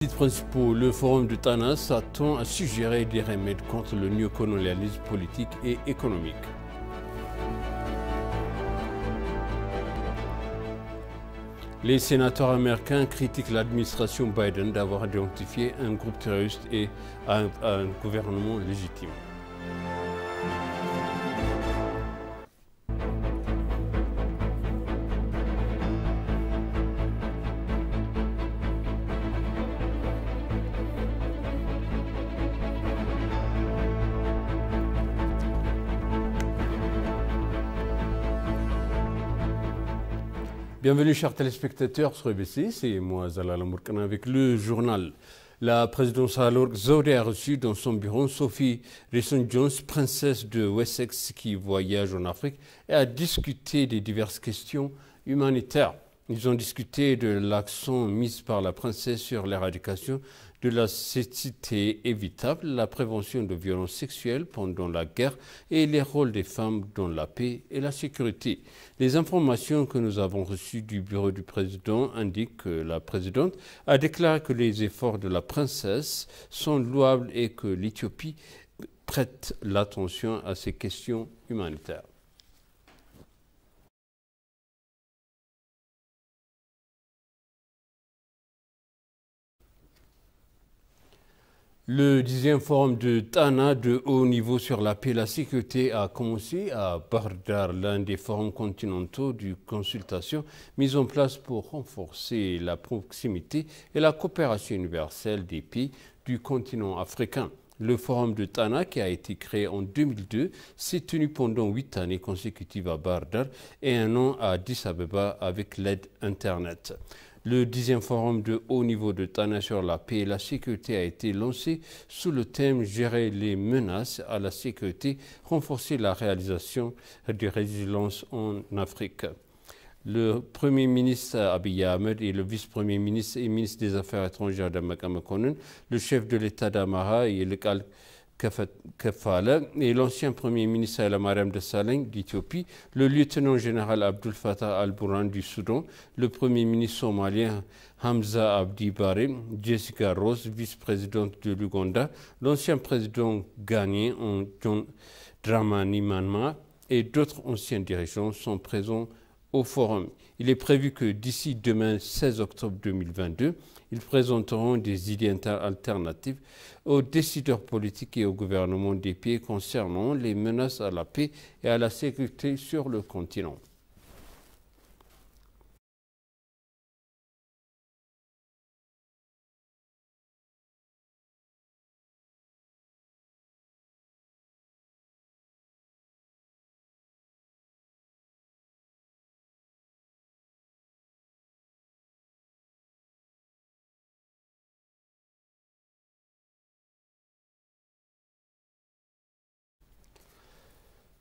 Titres principaux, le forum de Tana s'attend à suggérer des remèdes contre le néocolonialisme politique et économique. Les sénateurs américains critiquent l'administration Biden d'avoir identifié un groupe terroriste et un gouvernement légitime. Bienvenue chers téléspectateurs sur EBC, c'est moi Zalal Amourkana avec le journal. La présidence alors Zodé a reçu dans son bureau Sophie Rayson-Jones, princesse de Wessex qui voyage en Afrique et a discuté des diverses questions humanitaires. Ils ont discuté de l'accent mis par la princesse sur l'éradication de la cécité évitable, la prévention de violences sexuelles pendant la guerre et les rôles des femmes dans la paix et la sécurité. Les informations que nous avons reçues du bureau du président indiquent que la présidente a déclaré que les efforts de la princesse sont louables et que l'Éthiopie prête l'attention à ces questions humanitaires. Le 10e forum de Tana de haut niveau sur la paix et la sécurité a commencé à Bardar, l'un des forums continentaux de consultation mis en place pour renforcer la proximité et la coopération universelle des pays du continent africain. Le forum de Tana, qui a été créé en 2002, s'est tenu pendant 8 années consécutives à Bardar et un an à Addis Abeba avec l'aide Internet. Le 10e forum de haut niveau de Tana sur la paix et la sécurité a été lancé sous le thème « Gérer les menaces à la sécurité, renforcer la réalisation de résilience en Afrique ». Le Premier ministre Abiy Ahmed et le vice-premier ministre et ministre des Affaires étrangères Dammaka Mekonnen, le chef de l'État d'Amara et le Kefala et l'ancien Premier ministre Hailemariam Desalegn d'Éthiopie, le lieutenant-général Abdel Fattah al-Burhan du Soudan, le Premier ministre somalien Hamza Abdi Barre, Jessica Rose, vice-présidente de l'Ouganda, l'ancien président ghanéen John Dramani Mahama et d'autres anciens dirigeants sont présents au forum. Il est prévu que d'ici demain 16 octobre 2022, ils présenteront des idées alternatives aux décideurs politiques et au gouvernement des pays concernant les menaces à la paix et à la sécurité sur le continent.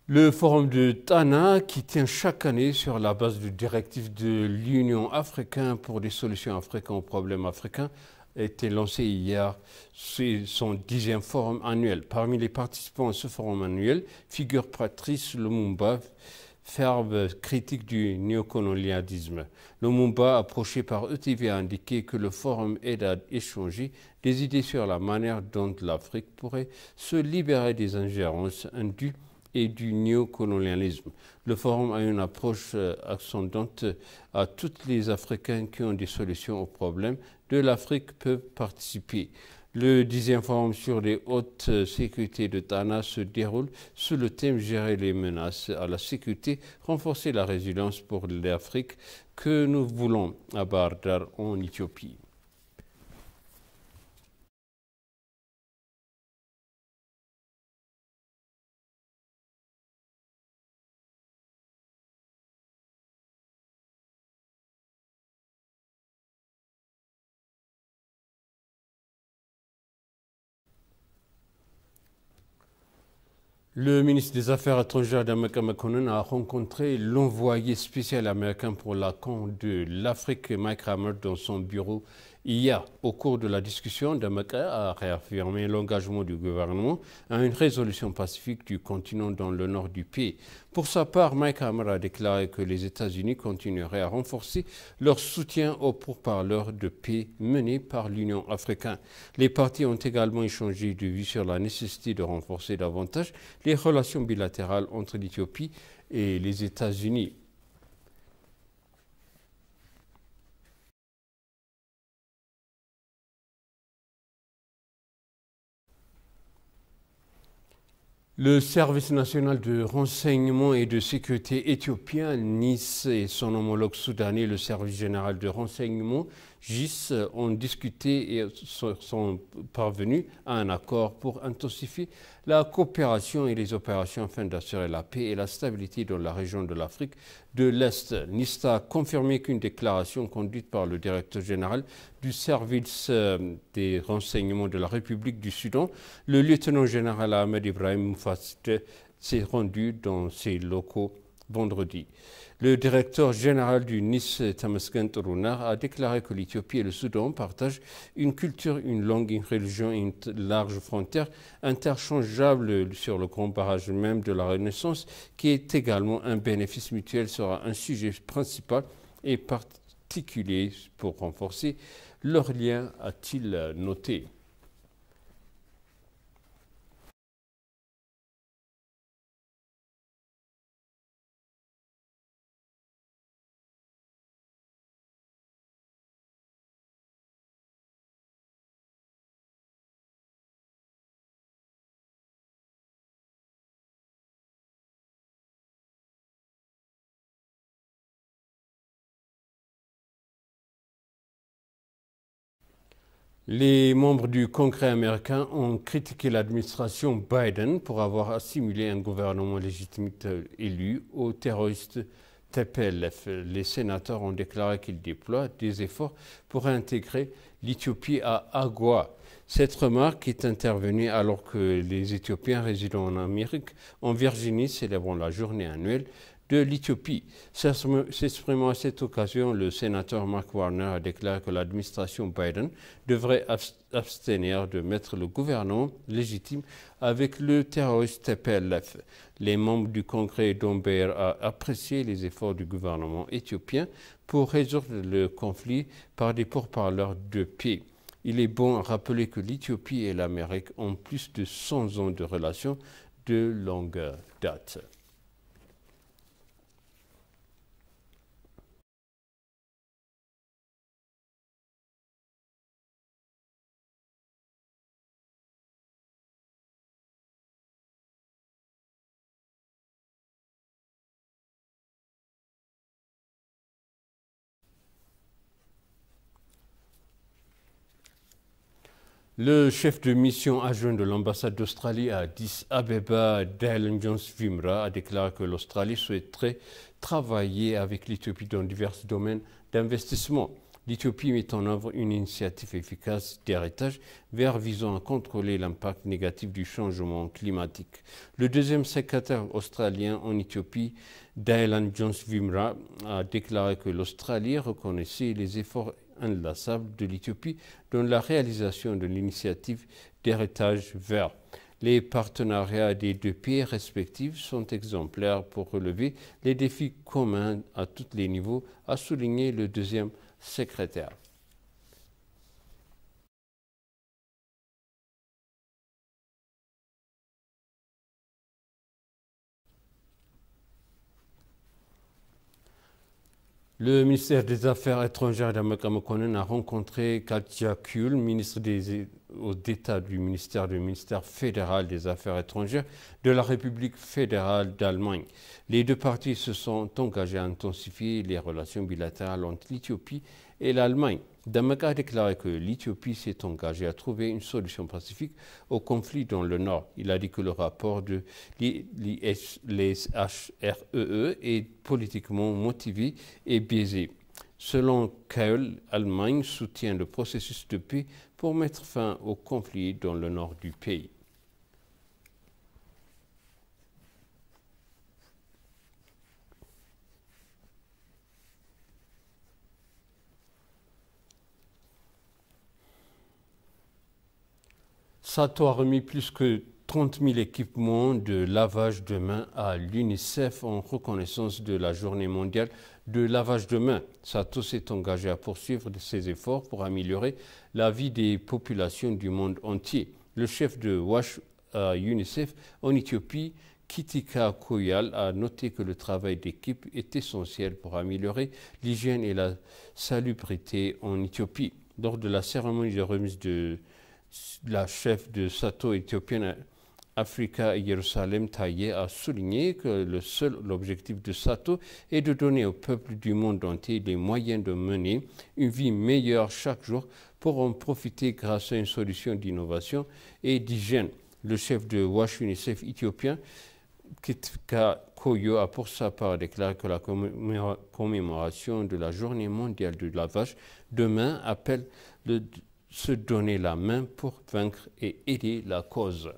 Le forum de Tana, qui tient chaque année sur la base de directives de l'Union africaine pour des solutions africaines aux problèmes africains, a été lancé hier. C'est son 10e forum annuel. Parmi les participants à ce forum annuel figure Patrice Lumumba, fervent critique du néocolonialisme. Lumumba, approché par ETV, a indiqué que le forum aide à échanger des idées sur la manière dont l'Afrique pourrait se libérer des ingérences indues et du néocolonialisme. Le forum a une approche ascendante à tous les Africains qui ont des solutions aux problèmes de l'Afrique peuvent participer. Le 10e forum sur les hautes sécurités de Tana se déroule sous le thème « Gérer les menaces à la sécurité, renforcer la résilience pour l'Afrique que nous voulons à Bardar en Éthiopie ». Le ministre des Affaires étrangères Dammaka Mekonnen a rencontré l'envoyé spécial américain pour la Corne de l'Afrique, Mike Hammer, dans son bureau Hier, au cours de la discussion, Damaka a réaffirmé l'engagement du gouvernement à une résolution pacifique du continent dans le nord du pays. Pour sa part, Mike Hammer a déclaré que les États-Unis continueraient à renforcer leur soutien aux pourparlers de paix menés par l'Union africaine. Les partis ont également échangé de vues sur la nécessité de renforcer davantage les relations bilatérales entre l'Éthiopie et les États-Unis. Le service national de renseignement et de sécurité éthiopien, NIS, et son homologue soudanais, le service général de renseignement, GIS, ont discuté et sont parvenus à un accord pour intensifier la coopération et les opérations afin d'assurer la paix et la stabilité dans la région de l'Afrique de l'Est. NIS a confirmé qu'une déclaration conduite par le directeur général du service des renseignements de la République du Soudan, le lieutenant général Ahmed Ibrahim Moufassite, s'est rendu dans ses locaux vendredi. Le directeur général du NIS, Tamasken Torunar, a déclaré que l'Éthiopie et le Soudan partagent une culture, une langue, une religion et une large frontière interchangeables sur le grand barrage même de la Renaissance, qui est également un bénéfice mutuel, sera un sujet principal et particulier pour renforcer leurs liens, a-t-il noté. Les membres du Congrès américain ont critiqué l'administration Biden pour avoir assimilé un gouvernement légitime élu au terroriste TPLF. Les sénateurs ont déclaré qu'ils déploient des efforts pour intégrer l'Éthiopie à AGOA. Cette remarque est intervenue alors que les Éthiopiens résidant en Amérique, en Virginie, célébrant la journée annuelle de l'Éthiopie. S'exprimant à cette occasion, le sénateur Mark Warner a déclaré que l'administration Biden devrait abstenir de mettre le gouvernement légitime avec le terroriste TPLF. Les membres du Congrès, dont Beyer a apprécié les efforts du gouvernement éthiopien pour résoudre le conflit par des pourparlers de paix. Il est bon à rappeler que l'Éthiopie et l'Amérique ont plus de 100 ans de relations de longue date. Le chef de mission adjoint de l'ambassade d'Australie à Addis Abeba, Dylan Jones-Vimra, a déclaré que l'Australie souhaiterait travailler avec l'Éthiopie dans divers domaines d'investissement. L'Éthiopie met en œuvre une initiative efficace d'héritage visant à contrôler l'impact négatif du changement climatique. Le deuxième secrétaire australien en Éthiopie, Dylan Jones-Vimra, a déclaré que l'Australie reconnaissait les efforts inlassables de l'Éthiopie dans la réalisation de l'initiative d'héritage vert. Les partenariats des deux pays respectifs sont exemplaires pour relever les défis communs à tous les niveaux, a souligné le deuxième secrétaire. Le ministère des Affaires étrangères d'Amaka Mokonnen a rencontré Katja Kuhl, ministre d'État du ministère fédéral des Affaires étrangères de la République fédérale d'Allemagne. Les deux parties se sont engagées à intensifier les relations bilatérales entre l'Éthiopie et l'Allemagne. Damaka a déclaré que l'Éthiopie s'est engagée à trouver une solution pacifique au conflit dans le Nord. Il a dit que le rapport de l'ISHREE est politiquement motivé et biaisé. Selon Kael, l'Allemagne soutient le processus de paix pour mettre fin au conflit dans le nord du pays. Sato a remis plus que 30 000 équipements de lavage de mains à l'UNICEF en reconnaissance de la Journée mondiale de lavage de mains. Sato s'est engagé à poursuivre ses efforts pour améliorer la vie des populations du monde entier. Le chef de WASH à UNICEF en Éthiopie, Kitika Koyal, a noté que le travail d'équipe est essentiel pour améliorer l'hygiène et la salubrité en Éthiopie. Lors de la cérémonie de remise de la chef de Sato éthiopienne Africa Jérusalem Taye a souligné que l'objectif de Sato est de donner au peuple du monde entier les moyens de mener une vie meilleure chaque jour pour en profiter grâce à une solution d'innovation et d'hygiène. Le chef de WASH UNICEF éthiopien, Kitika Koyo, a pour sa part déclaré que la commémoration de la Journée mondiale du lavage de mains appelle de se donner la main pour vaincre et aider la cause.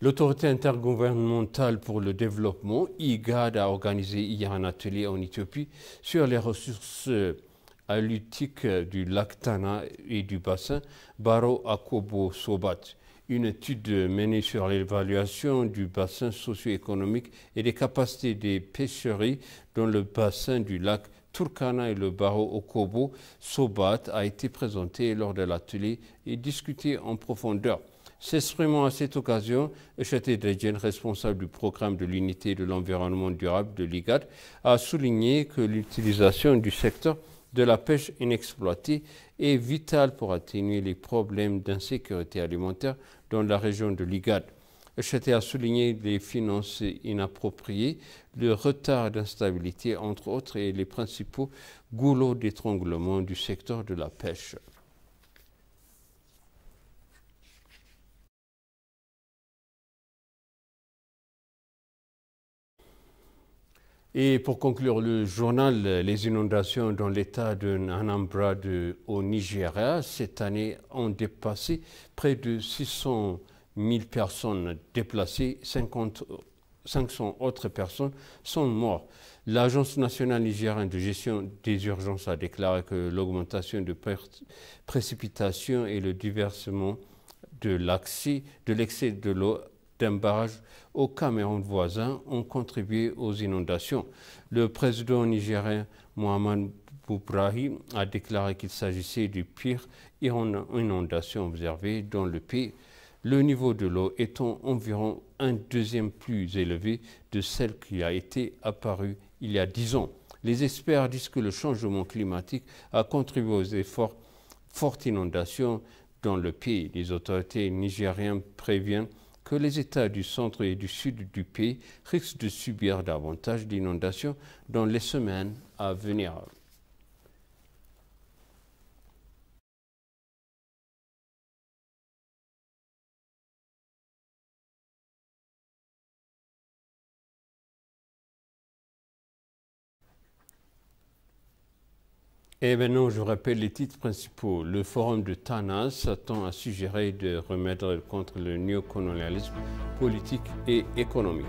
L'autorité intergouvernementale pour le développement, IGAD, a organisé hier un atelier en Éthiopie sur les ressources halieutiques du lac Tana et du bassin Baro Akobo Sobat. Une étude menée sur l'évaluation du bassin socio-économique et des capacités des pêcheries dans le bassin du lac Turkana et le Baro Akobo Sobat a été présentée lors de l'atelier et discutée en profondeur. S'exprimant à cette occasion, Echete Dredjen, responsable du programme de l'unité de l'environnement durable de l'IGAD, a souligné que l'utilisation du secteur de la pêche inexploitée est vitale pour atténuer les problèmes d'insécurité alimentaire dans la région de l'IGAD. Echete a souligné les finances inappropriées, le retard d'instabilité, entre autres, et les principaux goulots d'étranglement du secteur de la pêche. Et pour conclure le journal, les inondations dans l'état de Anambra au Nigeria cette année ont dépassé près de 600 000 personnes déplacées, 500 autres personnes sont mortes. L'Agence nationale nigérienne de gestion des urgences a déclaré que l'augmentation de précipitations et le déversement de l'excès de l'eau d'un barrage au Cameroun voisin ont contribué aux inondations. Le président nigérien Mohamed Boubrahi a déclaré qu'il s'agissait du pire inondation observée dans le pays, le niveau de l'eau étant environ un deuxième plus élevé de celle qui a été apparue il y a 10 ans. Les experts disent que le changement climatique a contribué aux fortes inondations dans le pays. Les autorités nigériennes préviennent que les États du centre et du sud du pays risquent de subir davantage d'inondations dans les semaines à venir. Et maintenant, je rappelle les titres principaux. Le forum de Tana s'attend à suggérer de remettre contre le néocolonialisme politique et économique.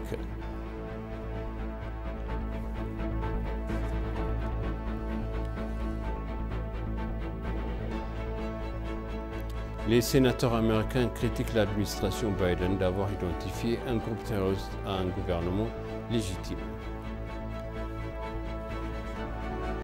Les sénateurs américains critiquent l'administration Biden d'avoir identifié un groupe terroriste à un gouvernement légitime.